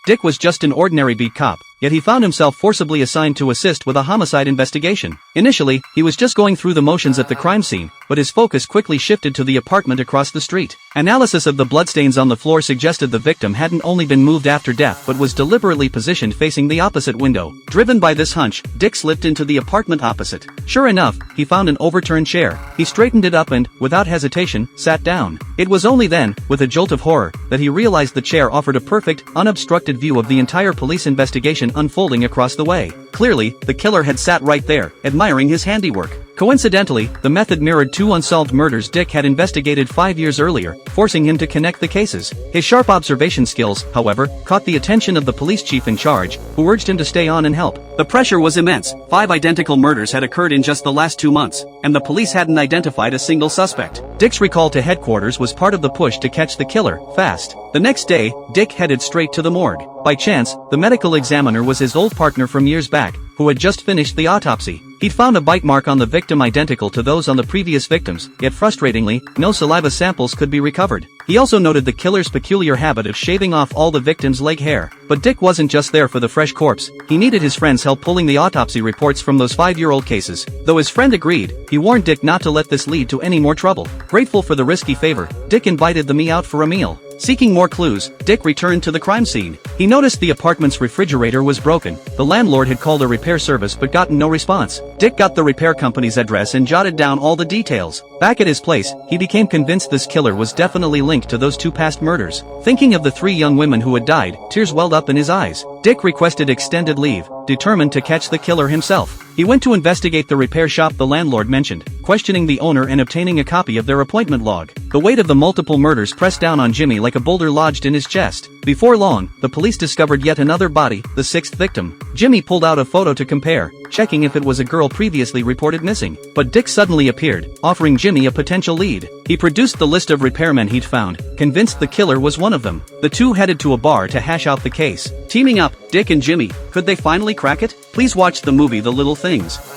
Dick was just an ordinary beat cop, yet he found himself forcibly assigned to assist with a homicide investigation. Initially, he was just going through the motions at the crime scene, but his focus quickly shifted to the apartment across the street. Analysis of the bloodstains on the floor suggested the victim hadn't only been moved after death but was deliberately positioned facing the opposite window. Driven by this hunch, Dick slipped into the apartment opposite. Sure enough, he found an overturned chair. He straightened it up and, without hesitation, sat down. It was only then, with a jolt of horror, that he realized the chair offered a perfect, unobstructed view of the entire police investigation unfolding across the way. Clearly, the killer had sat right there, admiring his handiwork. Coincidentally, the method mirrored two unsolved murders Dick had investigated 5 years earlier, forcing him to connect the cases. His sharp observation skills, however, caught the attention of the police chief in charge, who urged him to stay on and help. The pressure was immense. 5 identical murders had occurred in just the last 2 months, and the police hadn't identified a single suspect. Dick's recall to headquarters was part of the push to catch the killer, fast. The next day, Dick headed straight to the morgue. By chance, the medical examiner was his old partner from years back, who had just finished the autopsy. He'd found a bite mark on the victim identical to those on the previous victims, yet frustratingly, no saliva samples could be recovered. He also noted the killer's peculiar habit of shaving off all the victim's leg hair. But Dick wasn't just there for the fresh corpse. He needed his friend's help pulling the autopsy reports from those 5-year-old cases. Though his friend agreed, he warned Dick not to let this lead to any more trouble. Grateful for the risky favor, Dick invited the out for a meal. Seeking more clues, Dick returned to the crime scene. He noticed the apartment's refrigerator was broken. The landlord had called a repair service but gotten no response. Dick got the repair company's address and jotted down all the details. Back at his place, he became convinced this killer was definitely linked to those 2 past murders. Thinking of the 3 young women who had died, tears welled up in his eyes. Dick requested extended leave, determined to catch the killer himself. He went to investigate the repair shop the landlord mentioned, questioning the owner and obtaining a copy of their appointment log. The weight of the multiple murders pressed down on Jimmy like a boulder lodged in his chest. Before long, the police discovered yet another body, the 6th victim. Jimmy pulled out a photo to compare, checking if it was a girl previously reported missing. But Dick suddenly appeared, offering Jimmy a potential lead. He produced the list of repairmen he'd found, convinced the killer was one of them. The two headed to a bar to hash out the case. Teaming up, Dick and Jimmy, could they finally crack it? Please watch the movie The Little Things.